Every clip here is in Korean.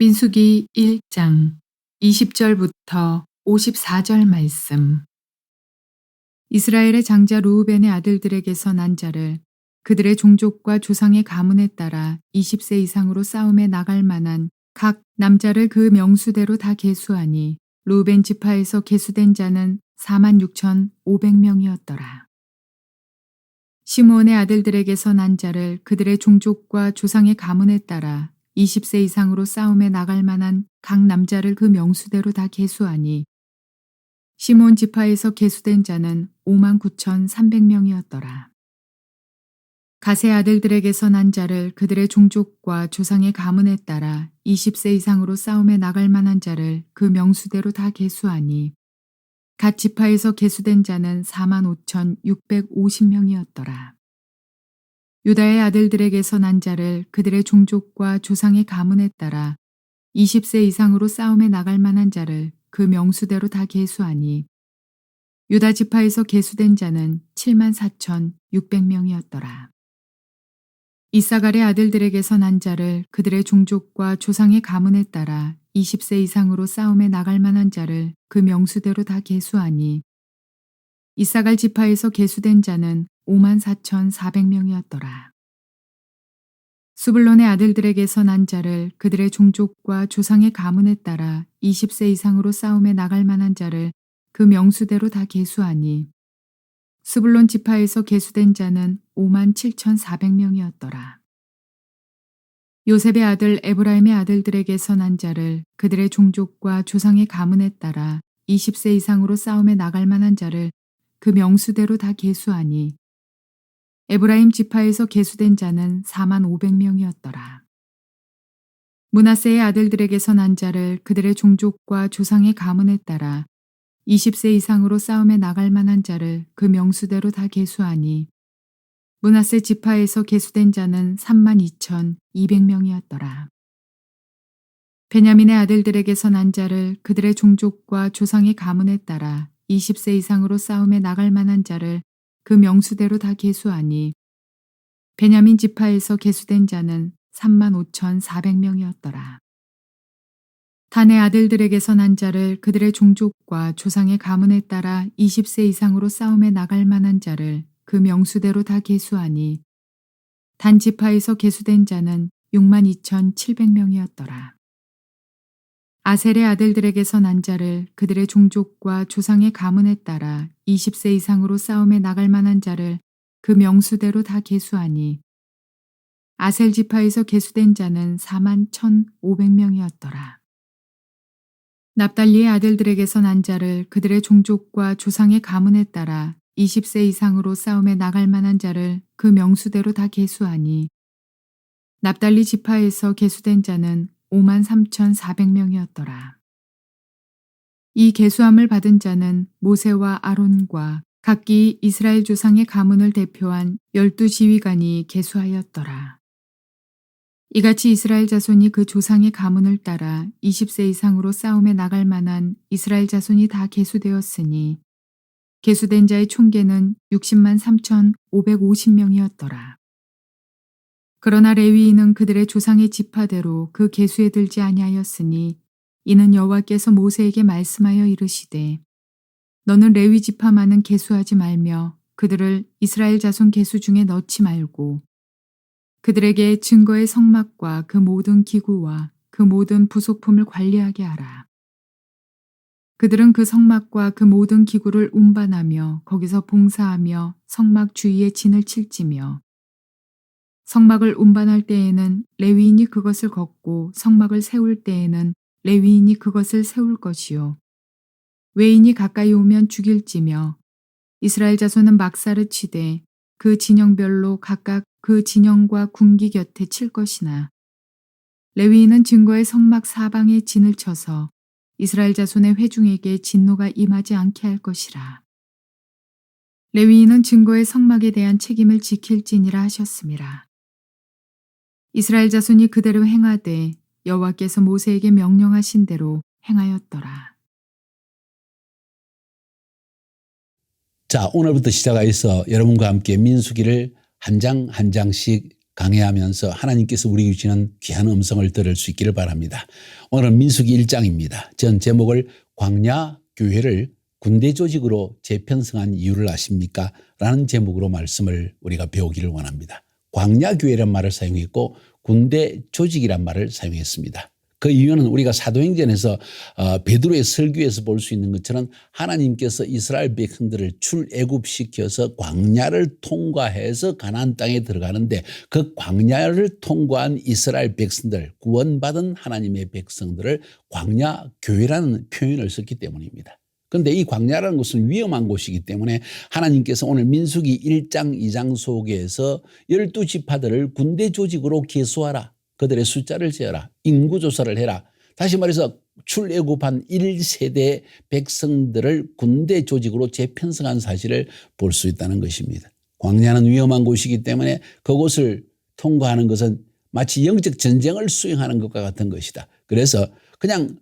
민수기 1장 20절부터 54절 말씀. 이스라엘의 장자 르우벤의 아들들에게서 난 자를 그들의 종족과 조상의 가문에 따라 20세 이상으로 싸움에 나갈 만한 각 남자를 그 명수대로 다 계수하니 르우벤 지파에서 계수된 자는 46,500명이었더라. 시므온의 아들들에게서 난 자를 그들의 종족과 조상의 가문에 따라 20세 이상으로 싸움에 나갈 만한 각 남자를 그 명수대로 다 계수하니 시므온 지파에서 계수된 자는 59,300명이었더라. 갓의 아들들에게서 난 자를 그들의 종족과 조상의 가문에 따라 20세 이상으로 싸움에 나갈 만한 자를 그 명수대로 다 계수하니 갓 지파에서 계수된 자는 45,650명이었더라. 유다의 아들들에게서 난 자를 그들의 종족과 조상의 가문에 따라 20세 이상으로 싸움에 나갈 만한 자를 그 명수대로 다 계수하니 유다 지파에서 계수된 자는 74,600명이었더라. 이사갈의 아들들에게서 난 자를 그들의 종족과 조상의 가문에 따라 20세 이상으로 싸움에 나갈 만한 자를 그 명수대로 다 계수하니 이사갈 지파에서 계수된 자는 54,400명이었더라. 스불론의 아들들에게서 난 자를 그들의 종족과 조상의 가문에 따라 20세 이상으로 싸움에 나갈 만한 자를 그 명수대로 다 계수하니 스불론 지파에서 계수된 자는 57,400명이었더라. 요셉의 아들 에브라임의 아들들에게서 난 자를 그들의 종족과 조상의 가문에 따라 20세 이상으로 싸움에 나갈 만한 자를 그 명수대로 다 계수하니 에브라임 지파에서 계수된 자는 45,000명이었더라. 므낫세의 아들들에게서 난 자를 그들의 종족과 조상의 가문에 따라 20세 이상으로 싸움에 나갈 만한 자를 그 명수대로 다 계수하니 므낫세 지파에서 계수된 자는 32,200명이었더라. 베냐민의 아들들에게서 난 자를 그들의 종족과 조상의 가문에 따라 20세 이상으로 싸움에 나갈 만한 자를 그 명수대로 다 계수하니 베냐민 지파에서 계수된 자는 35,400명이었더라. 단의 아들들에게서 난 자를 그들의 종족과 조상의 가문에 따라 20세 이상으로 싸움에 나갈 만한 자를 그 명수대로 다 계수하니 단 지파에서 계수된 자는 62,700명이었더라. 아셀의 아들들에게서 난 자를 그들의 종족과 조상의 가문에 따라 20세 이상으로 싸움에 나갈 만한 자를 그 명수대로 다 계수하니 아셀 지파에서 계수된 자는 41,500명이었더라. 납달리의 아들들에게서 난 자를 그들의 종족과 조상의 가문에 따라 20세 이상으로 싸움에 나갈 만한 자를 그 명수대로 다 계수하니 납달리 지파에서 계수된 자는 53,400명이었더라. 이 계수함을 받은 자는 모세와 아론과 각기 이스라엘 조상의 가문을 대표한 12지휘관이 계수하였더라. 이같이 이스라엘 자손이 그 조상의 가문을 따라 20세 이상으로 싸움에 나갈 만한 이스라엘 자손이 다 계수되었으니 계수된 자의 총계는 603,550명이었더라. 그러나 레위인은 그들의 조상의 지파대로 그 계수에 들지 아니하였으니 이는 여호와께서 모세에게 말씀하여 이르시되 너는 레위 지파만은 계수하지 말며 그들을 이스라엘 자손 계수 중에 넣지 말고 그들에게 증거의 성막과 그 모든 기구와 그 모든 부속품을 관리하게 하라. 그들은 그 성막과 그 모든 기구를 운반하며 거기서 봉사하며 성막 주위에 진을 칠지며 성막을 운반할 때에는 레위인이 그것을 걷고 성막을 세울 때에는 레위인이 그것을 세울 것이요. 외인이 가까이 오면 죽일지며 이스라엘 자손은 막사를 치되 그 진영별로 각각 그 진영과 군기 곁에 칠 것이나 레위인은 증거의 성막 사방에 진을 쳐서 이스라엘 자손의 회중에게 진노가 임하지 않게 할 것이라. 레위인은 증거의 성막에 대한 책임을 지킬지니라 하셨음이라. 이스라엘 자손이 그대로 행하되 여호와께서 모세에게 명령하신 대로 행하였더라. 자, 오늘부터 시작하여서 여러분과 함께 민수기를 한 장 한 장씩 강해하면서 하나님께서 우리에게 주시는 귀한 음성을 들을 수 있기를 바랍니다. 오늘은 민수기 1장입니다. 전 제목을 광야 교회를 군대 조직으로 재편성한 이유를 아십니까? 라는 제목으로 말씀을 우리가 배우기를 원합니다. 광야 교회란 말을 사용했고 군대 조직이란 말을 사용했습니다. 그 이유는 우리가 사도행전에서 베드로의 설교에서 볼 수 있는 것처럼 하나님께서 이스라엘 백성들을 출애굽시켜서 광야를 통과해서 가나안 땅에 들어가는데 그 광야를 통과한 이스라엘 백성들, 구원받은 하나님의 백성들을 광야 교회라는 표현을 썼기 때문입니다. 그런데 이 광야라는 곳은 위험한 곳이기 때문에 하나님께서 오늘 민수기 1장 2장 속에서 12지파들을 군대 조직으로 계수하라. 그들의 숫자를 재어라. 인구조사를 해라. 다시 말해서 출애굽한 1세대 백성들을 군대 조직으로 재편성한 사실을 볼 수 있다는 것입니다. 광야는 위험한 곳이기 때문에 그곳을 통과하는 것은 마치 영적 전쟁을 수행하는 것과 같은 것이다. 그래서 그냥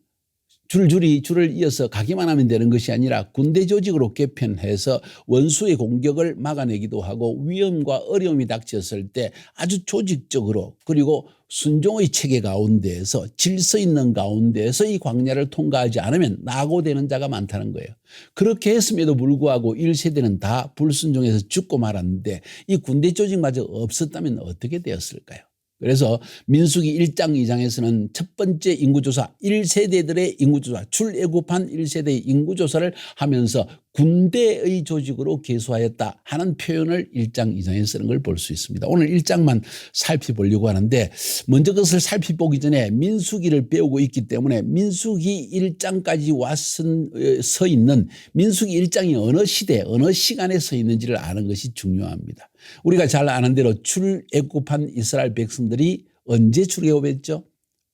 줄을 이어서 가기만 하면 되는 것이 아니라 군대 조직으로 개편해서 원수의 공격을 막아내기도 하고 위험과 어려움이 닥쳤을 때 아주 조직적으로 그리고 순종의 체계 가운데에서 질서 있는 가운데에서 이 광야를 통과하지 않으면 낙오되는 자가 많다는 거예요. 그렇게 했음에도 불구하고 1세대는 다 불순종해서 죽고 말았는데 이 군대 조직마저 없었다면 어떻게 되었을까요? 그래서 민수기 1장 2장에서는 첫 번째 인구조사 1세대들의 인구조사 출애굽한 1세대의 인구조사를 하면서 군대의 조직으로 계수하였다 하는 표현을 1장 2장에 쓰는 걸 볼 수 있습니다. 오늘 1장만 살펴보려고 하는데 먼저 그것을 살펴보기 전에 민수기를 배우고 있기 때문에 민수기 1장까지 서 있는 민수기 1장이 어느 시대 어느 시간에 서 있는지를 아는 것이 중요합니다. 우리가 잘 아는 대로 출애굽한 이스라엘 백성들이 언제 출애굽했죠?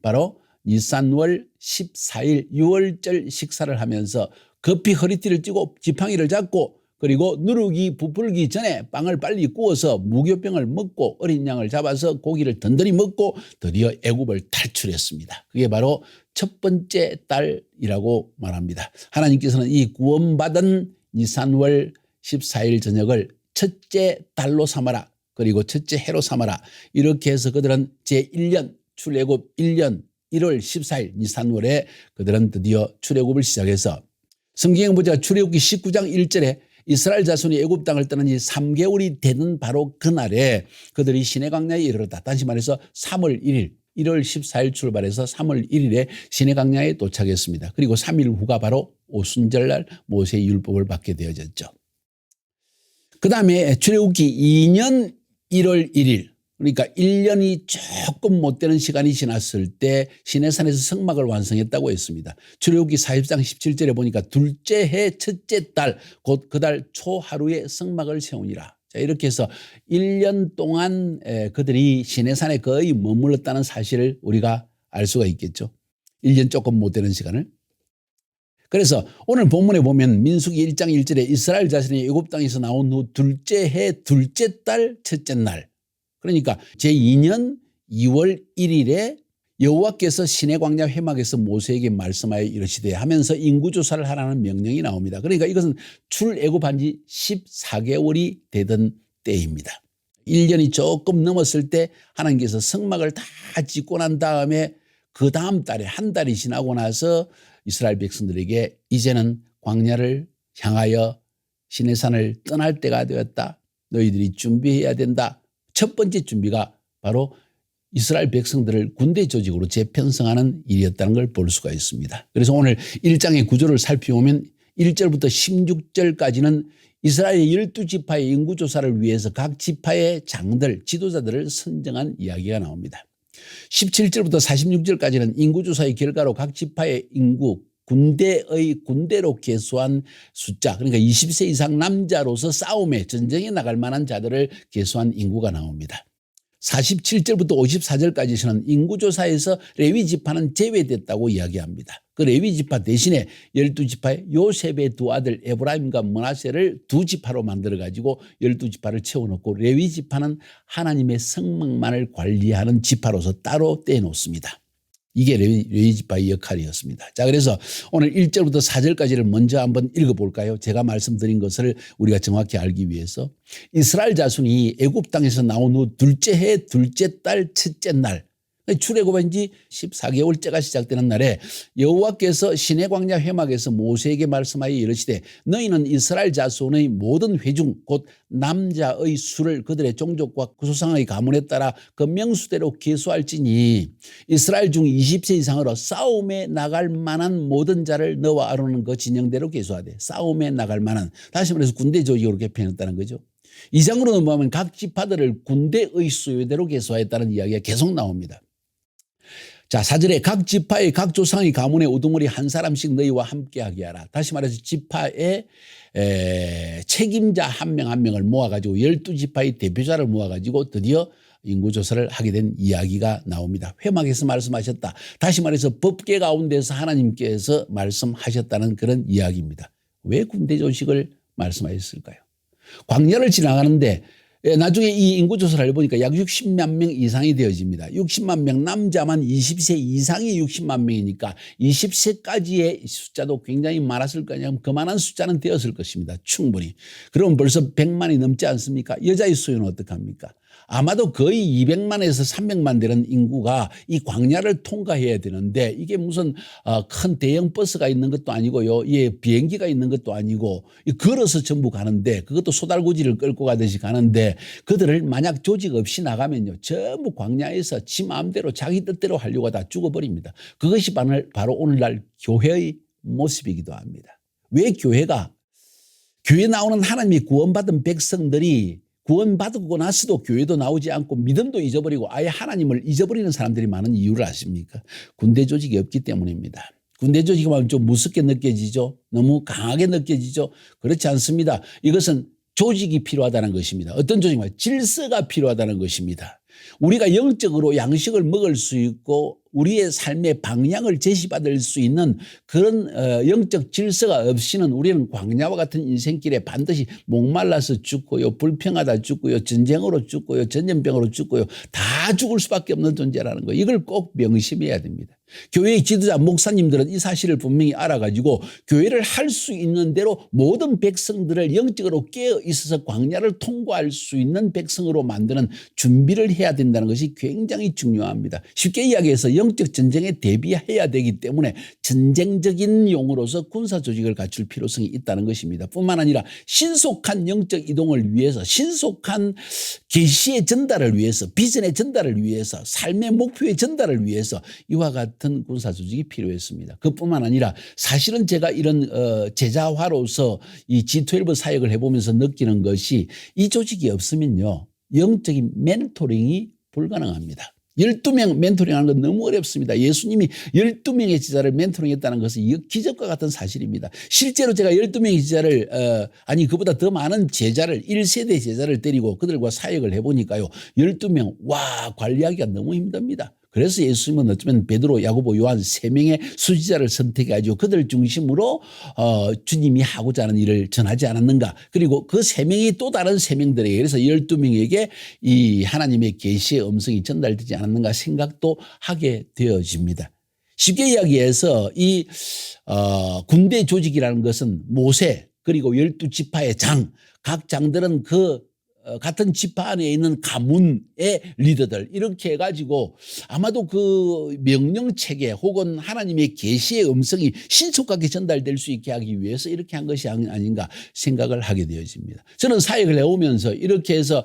바로 니산월 14일 유월절 식사를 하면서 급히 허리띠를 찌고 지팡이를 잡고 그리고 누룩이 부풀기 전에 빵을 빨리 구워서 무교병을 먹고 어린 양을 잡아서 고기를 든든히 먹고 드디어 애굽을 탈출했습니다. 그게 바로 첫 번째 달이라고 말합니다. 하나님께서는 이 구원받은 니산월 14일 저녁을 첫째 달로 삼아라. 그리고 첫째 해로 삼아라. 이렇게 해서 그들은 제1년 출애굽 1년 1월 14일 니산월에 그들은 드디어 출애굽을 시작해서 성경에 보자 출애굽기 19장 1절에 이스라엘 자손이 애굽 땅을 떠난 지 3개월이 되는 바로 그날에 그들이 시내 광야에 이르렀다. 다시 말해서 3월 1일 1월 14일 출발해서 3월 1일에 시내 광야에 도착했습니다. 그리고 3일 후가 바로 오순절날 모세의 율법을 받게 되어졌죠. 그다음에 출애굽기 2년 1월 1일 그러니까 1년이 조금 못 되는 시간이 지났을 때 시내산에서 성막을 완성했다고 했습니다. 출애굽기 40장 17절에 보니까 둘째 해 첫째 달 곧 그 달 초하루에 성막을 세우니라. 자, 이렇게 해서 1년 동안 그들이 시내산에 거의 머물렀다는 사실을 우리가 알 수가 있겠죠. 1년 조금 못 되는 시간을. 그래서 오늘 본문에 보면 민수기 1장 1절에 이스라엘 자손이 애굽 땅에서 나온 후 둘째 해 둘째 달 첫째 날 그러니까 제2년 2월 1일에 여호와께서 시내 광야 회막에서 모세에게 말씀하여 이르시되 하면서 인구조사를 하라는 명령이 나옵니다. 그러니까 이것은 출애굽한 지 14개월이 되던 때입니다. 1년이 조금 넘었을 때 하나님께서 성막을 다 짓고 난 다음에 그 다음 달에 한 달이 지나고 나서 이스라엘 백성들에게 이제는 광야를 향하여 시내산을 떠날 때가 되었다. 너희들이 준비해야 된다. 첫 번째 준비가 바로 이스라엘 백성들을 군대 조직으로 재편성하는 일이었다는 걸 볼 수가 있습니다. 그래서 오늘 1장의 구조를 살펴보면 1절부터 16절까지는 이스라엘의 12지파의 인구조사를 위해서 각 지파의 장들, 지도자들을 선정한 이야기가 나옵니다. 17절부터 46절까지는 인구조사의 결과로 각 지파의 인구, 군대로 계수한 숫자 그러니까 20세 이상 남자로서 싸움에 전쟁에 나갈 만한 자들을 계수한 인구가 나옵니다. 47절부터 54절까지는 인구조사에서 레위 지파는 제외됐다고 이야기합니다. 그 레위 지파 대신에 12지파의 요셉의 두 아들 에브라임과 므낫세를 두 지파로 만들어 가지고 12지파를 채워놓고 레위 지파는 하나님의 성막만을 관리하는 지파로서 따로 떼놓습니다. 이게 레위 지파의 역할이었습니다. 자, 그래서 오늘 1절부터 4절까지를 먼저 한번 읽어볼까요? 제가 말씀드린 것을 우리가 정확히 알기 위해서 이스라엘 자손이 애굽 땅에서 나온 후 둘째 해 둘째 달 첫째 날 출애굽한 지 14개월째가 시작되는 날에 여호와께서 시내 광야 회막에서 모세에게 말씀하여 이르시되 너희는 이스라엘 자손의 모든 회중 곧 남자의 수를 그들의 종족과 그 조상의 가문에 따라 그 명수대로 계수할지니 이스라엘 중 20세 이상으로 싸움에 나갈 만한 모든 자를 너와 아론은 그 진영대로 계수하되 싸움에 나갈 만한 다시 말해서 군대 조직으로 표현했다는 거죠. 2장으로 넘어가면 각 지파들을 군대의 수요대로 계수하였다는 이야기가 계속 나옵니다. 자, 4절에 각 지파의 각 조상의 가문의 우두머리 한 사람씩 너희와 함께하게 하라. 다시 말해서 지파의 책임자 한 명 한 명을 모아가지고 12지파의 대표자를 모아가지고 드디어 인구조사를 하게 된 이야기가 나옵니다. 회막에서 말씀하셨다. 다시 말해서 법계 가운데서 하나님께서 말씀하셨다는 그런 이야기입니다. 왜 군대 조직을 말씀하셨을까요? 광야를 지나가는데 나중에 이 인구조사를 해보니까 약 60만 명 이상이 되어집니다. 60만 명, 남자만 20세 이상이 60만 명이니까 20세까지의 숫자도 굉장히 많았을 거냐. 그만한 숫자는 되었을 것입니다. 충분히. 그럼 벌써 100만이 넘지 않습니까? 여자의 수요는 어떡합니까? 아마도 거의 200만에서 300만 되는 인구가 이 광야를 통과해야 되는데 이게 무슨 큰 대형 버스가 있는 것도 아니고요. 비행기가 있는 것도 아니고 걸어서 전부 가는데 그것도 소달구지를 끌고 가듯이 가는데 그들을 만약 조직 없이 나가면요. 전부 광야에서 지 마음대로 자기 뜻대로 하려고 다 죽어버립니다. 그것이 바로 오늘날 교회의 모습이기도 합니다. 왜 교회가 교회 나오는 하나님이 구원받은 백성들이 구원받고 나서도 교회도 나오지 않고 믿음도 잊어버리고 아예 하나님을 잊어버리는 사람들이 많은 이유를 아십니까? 군대 조직이 없기 때문입니다. 군대 조직이 좀 무섭게 느껴지죠? 너무 강하게 느껴지죠? 그렇지 않습니다. 이것은 조직이 필요하다는 것입니다. 어떤 조직이냐? 질서가 필요하다는 것입니다. 우리가 영적으로 양식을 먹을 수 있고 우리의 삶의 방향을 제시받을 수 있는 그런 영적 질서가 없이는 우리는 광야와 같은 인생길에 반드시 목말라서 죽고요. 불평하다 죽고요. 전쟁으로 죽고요. 전염병으로 죽고요. 다 죽을 수밖에 없는 존재라는 거예요. 이걸 꼭 명심해야 됩니다. 교회의 지도자 목사님들은 이 사실을 분명히 알아가지고 교회를 할 수 있는 대로 모든 백성들을 영적으로 깨어 있어서 광야를 통과할 수 있는 백성으로 만드는 준비를 해야 된다는 것이 굉장히 중요합니다. 쉽게 이야기해서 영적 전쟁에 대비해야 되기 때문에 전쟁적인 용으로서 군사 조직을 갖출 필요성이 있다는 것입니다. 뿐만 아니라 신속한 영적 이동을 위해서 신속한 계시의 전달을 위해서 비전의 전달을 위해서 삶의 목표의 전달을 위해서 이와 같은 군사 조직이 필요했습니다. 그뿐만 아니라 사실은 제가 이런 제자화로서 이 G12 사역을 해보면서 느끼는 것이 이 조직이 없으면요. 영적인 멘토링이 불가능합니다. 12명 멘토링하는 건 너무 어렵습니다. 예수님이 12명의 제자를 멘토링했다는 것은 기적과 같은 사실입니다. 실제로 제가 12명의 제자를 그보다 더 많은 제자를 1세대 제자를 데리고 그들과 사역을 해보니까요. 12명 관리하기가 너무 힘듭니다. 그래서 예수님은 어쩌면 베드로, 야고보, 요한 3명의 수지자를 선택해가지고 그들 중심으로 주님이 하고자 하는 일을 전하지 않았는가. 그리고 그 3명이 또 다른 3명들에게 그래서 12명에게 이 하나님의 계시의 음성이 전달되지 않았는가 생각도 하게 되어집니다. 쉽게 이야기해서 이 군대 조직이라는 것은 모세 그리고 12지파의 장, 각 장들은 그 같은 지파 안에 있는 가문의 리더들 이렇게 해가지고 아마도 그 명령체계 혹은 하나님의 계시의 음성이 신속하게 전달될 수 있게 하기 위해서 이렇게 한 것이 아닌가 생각을 하게 되어집니다. 저는 사역을 해오면서 이렇게 해서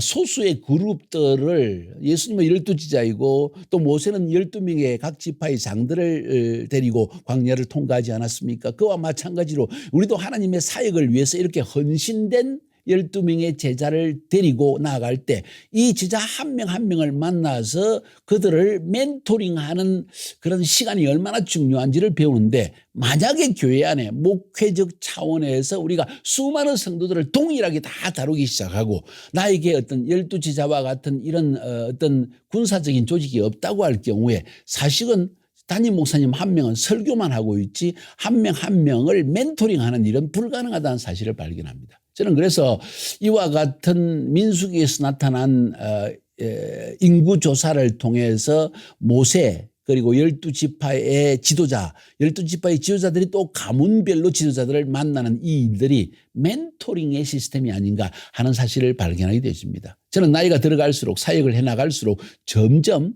소수의 그룹들을 예수님은 12지자이고 또 모세는 12명의 각 지파의 장들을 데리고 광야를 통과하지 않았습니까? 그와 마찬가지로 우리도 하나님의 사역을 위해서 이렇게 헌신된 12명의 제자를 데리고 나아갈 때 이 제자 한 명 한 명을 만나서 그들을 멘토링하는 그런 시간이 얼마나 중요한지를 배우는데 만약에 교회 안에 목회적 차원에서 우리가 수많은 성도들을 동일하게 다 다루기 시작하고 나에게 어떤 12제자와 같은 이런 어떤 군사적인 조직이 없다고 할 경우에 사실은 담임 목사님 한 명은 설교만 하고 있지 한 명 한 명을 멘토링하는 일은 불가능하다는 사실을 발견합니다. 저는 그래서 이와 같은 민수기에서 나타난 인구조사를 통해서 모세 그리고 12지파의 지도자, 12지파의 지도자들이 또 가문별로 지도자들을 만나는 이 일들이 멘토링의 시스템이 아닌가 하는 사실을 발견하게 되어집니다. 저는 나이가 들어갈수록 사역을 해나갈수록 점점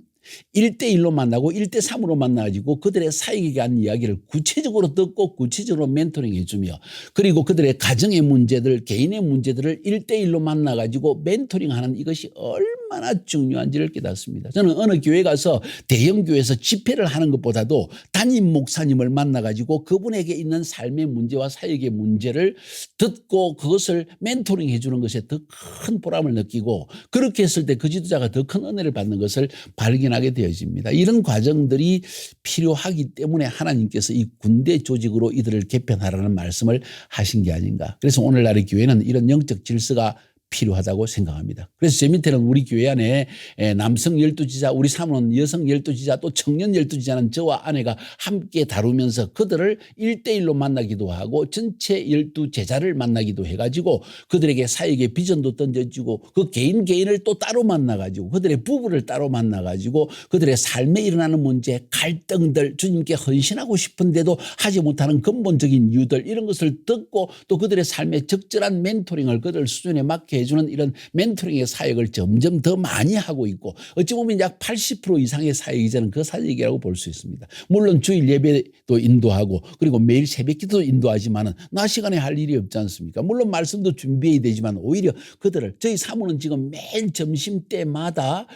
1대1로 만나고 1대3으로 만나가지고 그들의 사역에 대한 이야기를 구체적으로 듣고 구체적으로 멘토링 해주며 그리고 그들의 가정의 문제들, 개인의 문제들을 1대1로 만나가지고 멘토링하는 이것이 얼마나 중요한지를 깨닫습니다. 저는 어느 교회 가서 대형 교회에서 집회를 하는 것보다도 담임 목사님을 만나가지고 그분에게 있는 삶의 문제와 사역의 문제를 듣고 그것을 멘토링 해주는 것에 더 큰 보람을 느끼고 그렇게 했을 때 그 지도자가 더 큰 은혜를 받는 것을 발견하게 되어집니다. 이런 과정들이 필요하기 때문에 하나님께서 이 군대 조직으로 이들을 개편하라는 말씀을 하신 게 아닌가. 그래서 오늘날의 교회는 이런 영적 질서가 필요하다고 생각합니다. 그래서 제 밑에는 우리 교회 안에 남성 12지자, 우리 사모는 여성 12지자, 또 청년 12지자는 저와 아내가 함께 다루면서 그들을 1대1로 만나기도 하고 전체 12제자를 만나기도 해가지고 그들에게 사역의 비전도 던져주고 그 개인을 또 따로 만나가지고 그들의 부부를 따로 만나가지고 그들의 삶에 일어나는 문제, 갈등들, 주님께 헌신하고 싶은데도 하지 못하는 근본적인 이유들 이런 것을 듣고 또 그들의 삶에 적절한 멘토링을 그들 수준에 맞게 해주는 이런 멘토링의 사역을 점점 더 많이 하고 있고 어찌 보면 약 80% 이상의 사역이 저는 그 사역이라고 볼 수 있습니다. 물론 주일 예배도 인도하고 그리고 매일 새벽기도 인도하지만은 낮 시간에 할 일이 없지 않습니까? 물론 말씀도 준비해야 되지만 오히려 그들을 저희 사모는 지금 매일 점심때마다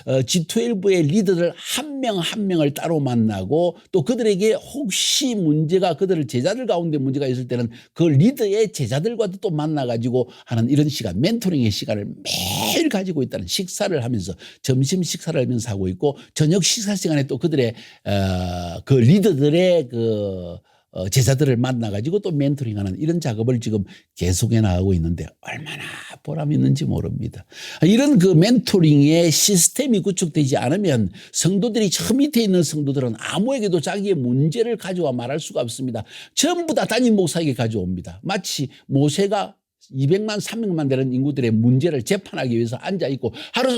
G12의 리더들 한 명 한 명을 따로 만나고 또 그들에게 혹시 문제가 그들을 제자들 가운데 문제가 있을 때는 그 리더의 제자들과도 또 만나가지고 하는 이런 시간 멘토링의 시간을 매일 가지고 있다는 식사를 하면서 점심 식사를 하면서 하고 있고 저녁 식사 시간에 또 그들의 그 리더들의 제자들을 만나가지고 또 멘토링하는 이런 작업을 지금 계속해 나가고 있는데 얼마나 보람이 있는지 모릅니다. 이런 그 멘토링의 시스템이 구축되지 않으면 성도들이 저 밑에 있는 성도들은 아무에게도 자기의 문제를 가져와 말할 수가 없습니다. 전부 다 담임 목사에게 가져옵니다. 마치 모세가 200만 300만 되는 인구들의 문제를 재판하기 위해서 앉아있고 하루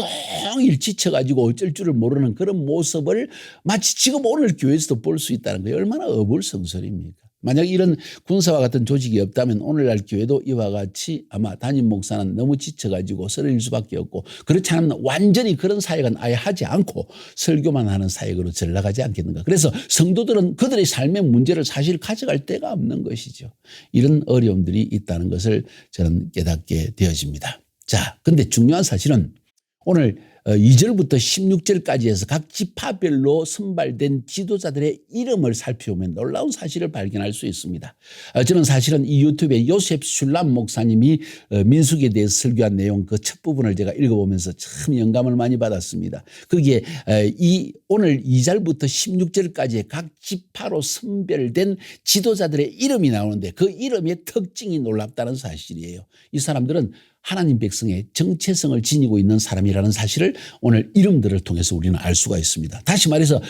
종일 지쳐가지고 어쩔 줄을 모르는 그런 모습을 마치 지금 오늘 교회에서도 볼 수 있다는 거예요. 얼마나 어불성설입니까? 만약 이런 군사와 같은 조직이 없다면 오늘날 교회도 이와 같이 아마 담임 목사는 너무 지쳐가지고 쓰러질 수밖에 없고 그렇지 않으면 완전히 그런 사역은 아예 하지 않고 설교만 하는 사역으로 전락하지 않겠는가. 그래서 성도들은 그들의 삶의 문제를 사실 가져갈 데가 없는 것이죠. 이런 어려움들이 있다는 것을 저는 깨닫게 되어집니다. 자, 근데 중요한 사실은 오늘 2절부터 16절까지 해서 각 지파별로 선발된 지도자들의 이름을 살펴보면 놀라운 사실을 발견할 수 있습니다. 저는 사실은 이 유튜브에 요셉 슐람 목사님이 민수기에 대해서 설교한 내용 그 첫 부분을 제가 읽어보면서 참 영감을 많이 받았습니다. 거기에 오늘 2절부터 16절까지 각 지파로 선별된 지도자들의 이름이 나오는데 그 이름의 특징이 놀랍다는 사실이에요. 이 사람들은 하나님 백성의 정체성을 지니고 있는 사람이라는 사실을 오늘 이름들을 통해서 우리는 알 수가 있습니다. 다시 말해서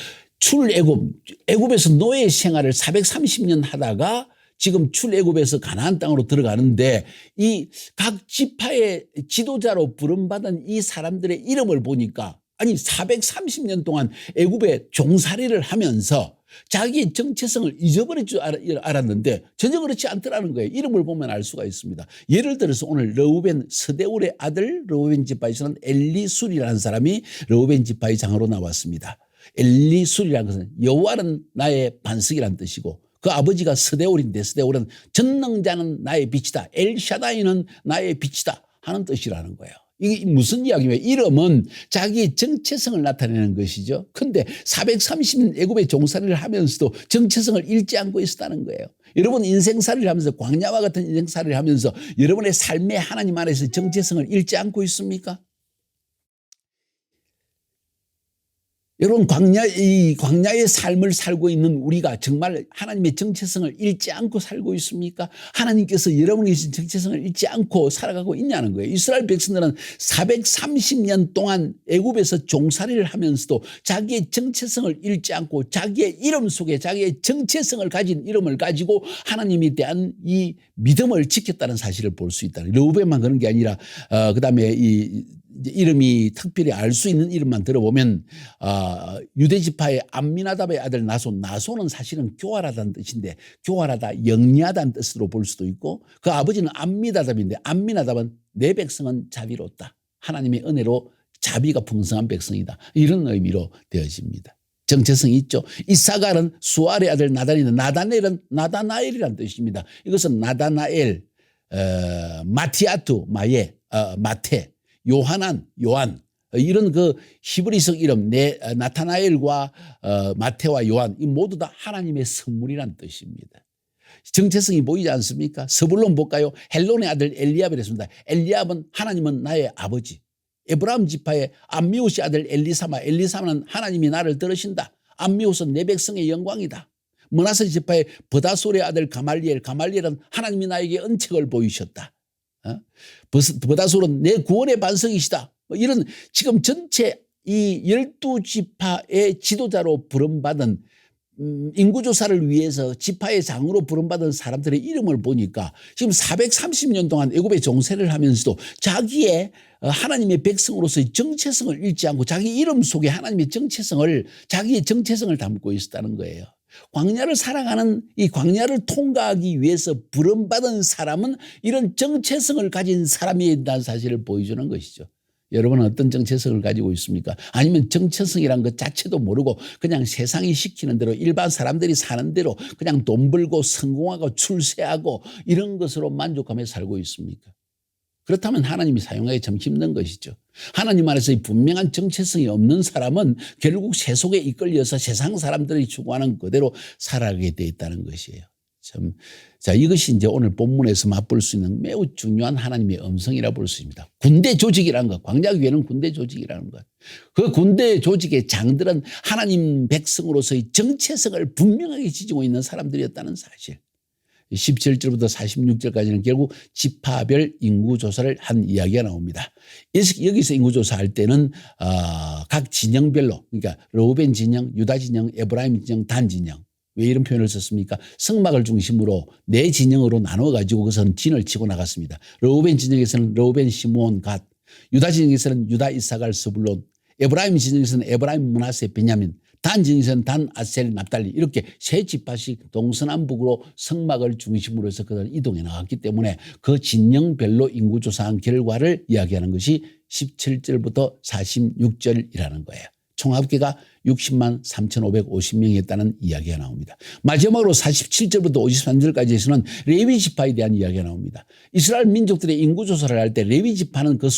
애굽에서 노예 생활을 430년 하다가 지금 출애굽에서 가나안 땅으로 들어가는데 이 각 지파의 지도자로 부름받은 이 사람들의 이름을 보니까 아니 430년 동안 애굽에 종살이를 하면서 자기의 정체성을 잊어버릴 줄 알았는데 전혀 그렇지 않더라는 거예요. 이름을 보면 알 수가 있습니다. 예를 들어서 오늘 르우벤 스데울의 아들 르우벤 지파에서는 엘리술이라는 사람이 르우벤 지파의 장으로 나왔습니다. 엘리술이라는 것은 여호와는 나의 반석이라는 뜻이고 그 아버지가 스데울인데 스데울은 전능자는 나의 빛이다. 엘샤다이는 나의 빛이다 하는 뜻이라는 거예요. 이게 무슨 이야기예요? 이름은 자기의 정체성을 나타내는 것이죠. 그런데 430년 애굽의 종살이를 하면서도 정체성을 잃지 않고 있었다는 거예요. 여러분 인생살이를 하면서 광야와 같은 인생살이를 하면서 여러분의 삶의 하나님 안에서 정체성을 잃지 않고 있습니까? 여러분 광야의 삶을 살고 있는 우리가 정말 하나님의 정체성을 잃지 않고 살고 있습니까? 하나님께서 여러분에게 주신 정체성을 잃지 않고 살아가고 있냐는 거예요. 이스라엘 백성들은 430년 동안 애굽에서 종살이를 하면서도 자기의 정체성을 잃지 않고 자기의 이름 속에 자기의 정체성을 가진 이름을 가지고 하나님에 대한 이 믿음을 지켰다는 사실을 볼 수 있다. 르우벤만 그런 게 아니라 그다음에 이 이제 이름이 특별히 알 수 있는 이름만 들어보면 유대 지파의 암미나답의 아들 나손, 나손은 사실은 교활하다는 뜻인데 교활하다, 영리하다는 뜻으로 볼 수도 있고 그 아버지는 암미나답인데 암미나답은 내 백성은 자비롭다. 하나님의 은혜로 자비가 풍성한 백성이다. 이런 의미로 되어집니다. 정체성이 있죠. 이사갈은 수알의 아들 나단이다. 나다넬은 나다나엘이라는 뜻입니다. 이것은 나다나엘, 마티아투, 마테, 요한 이런 그 히브리석 이름 나타나엘과 마테와 요한 이 모두 다 하나님의 선물이라는 뜻입니다. 정체성이 보이지 않습니까? 서불론 볼까요? 헬론의 아들 엘리압이랬습니다. 엘리압은 하나님은 나의 아버지. 에브라임 지파의 암미옷의 아들 엘리사마는 하나님이 나를 들으신다. 암미옷은 내 백성의 영광이다. 므낫세 지파의 버다솔의 아들 가말리엘은 하나님이 나에게 은책을 보이셨다. 버다솔은 내 구원의 반석이시다. 이런 지금 전체 이 12지파의 지도자로 부름받은 인구조사를 위해서 지파의 장으로 부름받은 사람들의 이름을 보니까 지금 430년 동안 애굽의 종세를 하면서도 자기의 하나님의 백성으로서의 정체성을 잃지 않고 자기 이름 속에 하나님의 자기의 정체성을 담고 있었다는 거예요. 광야를 살아가는 이 광야를 통과하기 위해서 부름받은 사람은 이런 정체성을 가진 사람이라는 사실을 보여주는 것이죠. 여러분은 어떤 정체성을 가지고 있습니까? 아니면 정체성이란 것 자체도 모르고 그냥 세상이 시키는 대로 일반 사람들이 사는 대로 그냥 돈 벌고 성공하고 출세하고 이런 것으로 만족하며 살고 있습니까? 그렇다면 하나님이 사용하기 참 힘든 것이죠. 하나님 안에서 분명한 정체성이 없는 사람은 결국 세속에 이끌려서 세상 사람들이 추구하는 그대로 살아가게 돼 있다는 것이에요. 자, 이것이 이제 오늘 본문에서 맛볼 수 있는 매우 중요한 하나님의 음성이라 볼 수 있습니다. 군대 조직이라는 것, 광야교회는 군대 조직이라는 것. 그 군대 조직의 장들은 하나님 백성으로서의 정체성을 분명하게 지지고 있는 사람들이었다는 사실. 17절부터 46절까지는 결국 지파별 인구조사를 한 이야기가 나옵니다. 여기서 인구조사할 때는 각 진영별로 그러니까 르우벤 진영, 유다 진영, 에브라임 진영, 단 진영 왜 이런 표현을 썼습니까? 성막을 중심으로 네 진영으로 나눠가지고 그것은 진을 치고 나갔습니다. 르우벤 진영에서는 르우벤, 시므온, 갓, 유다 진영에서는 유다, 이사갈, 스불론, 에브라임 진영에서는 에브라임, 므낫세, 베냐민, 단 진영에서는 단, 아셀, 납달리 이렇게 세 지파씩 동서남북으로 성막을 중심으로 해서 그들 이동해 나갔기 때문에 그 진영별로 인구조사한 결과를 이야기하는 것이 17절부터 46절이라는 거예요. 총 합계가 60만 3,550명이었다는 이야기가 나옵니다. 마지막으로 47절부터 53절까지에서는 레위 지파에 대한 이야기가 나옵니다. 이스라엘 민족들의 인구조사를 할 때 레위 지파는 그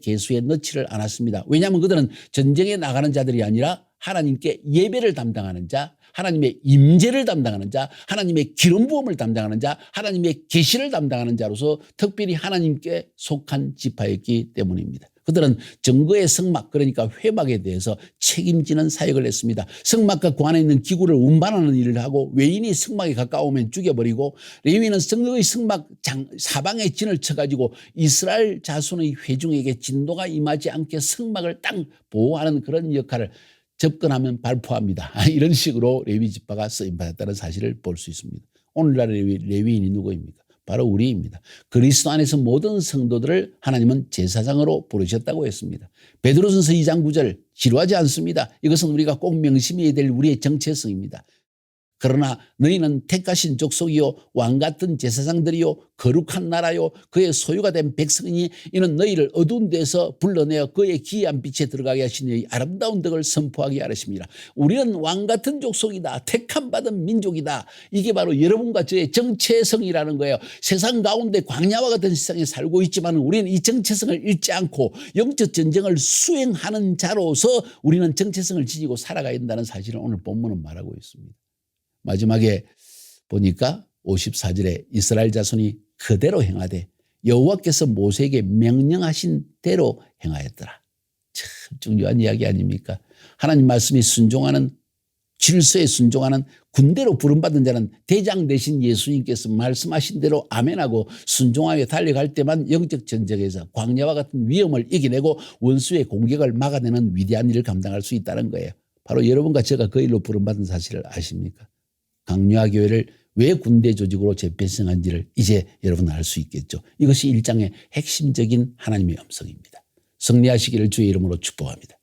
개수에 넣지를 않았습니다. 왜냐하면 그들은 전쟁에 나가는 자들이 아니라 하나님께 예배를 담당하는 자, 하나님의 임재를 담당하는 자, 하나님의 기름 부음을 담당하는 자, 하나님의 계시를 담당하는 자로서 특별히 하나님께 속한 지파였기 때문입니다. 그들은 증거의 성막 그러니까 회막에 대해서 책임지는 사역을 했습니다. 성막과 그 안에 있는 기구를 운반하는 일을 하고 외인이 성막에 가까우면 죽여버리고 레위는 증거의 성막 사방에 진을 쳐가지고 이스라엘 자손의 회중에게 진도가 임하지 않게 성막을 딱 보호하는 그런 역할을 접근하면 발포합니다. 이런 식으로 레위 지파가 쓰임받았다는 사실을 볼 수 있습니다. 오늘날 레위인이 누구입니까? 바로 우리입니다. 그리스도 안에서 모든 성도들을 하나님은 제사장으로 부르셨다고 했습니다. 베드로전서 2장 9절 지루하지 않습니다. 이것은 우리가 꼭 명심해야 될 우리의 정체성입니다. 그러나 너희는 택하신 족속이요 왕같은 제사장들이요 거룩한 나라요 그의 소유가 된 백성이니 이는 너희를 어두운 데서 불러내어 그의 기이한 빛에 들어가게 하신 너희 아름다운 덕을 선포하게 하십니다. 우리는 왕같은 족속이다. 택함받은 민족이다. 이게 바로 여러분과 저의 정체성이라는 거예요. 세상 가운데 광야와 같은 세상에 살고 있지만 우리는 이 정체성을 잃지 않고 영적 전쟁을 수행하는 자로서 우리는 정체성을 지니고 살아가야 된다는 사실을 오늘 본문은 말하고 있습니다. 마지막에 보니까 54절에 이스라엘 자손이 그대로 행하되 여호와께서 모세에게 명령하신 대로 행하였더라. 참 중요한 이야기 아닙니까? 하나님 말씀이 순종하는 질서에 순종하는 군대로 부름받은 자는 대장 되신 예수님께서 말씀하신 대로 아멘하고 순종하여 달려갈 때만 영적 전쟁에서 광야와 같은 위험을 이겨내고 원수의 공격을 막아내는 위대한 일을 감당할 수 있다는 거예요. 바로 여러분과 제가 그 일로 부름받은 사실을 아십니까? 강요하교회를 왜 군대 조직으로 재편성한지를 이제 여러분은 알 수 있겠죠. 이것이 1장의 핵심적인 하나님의 음성입니다. 승리하시기를 주의 이름으로 축복합니다.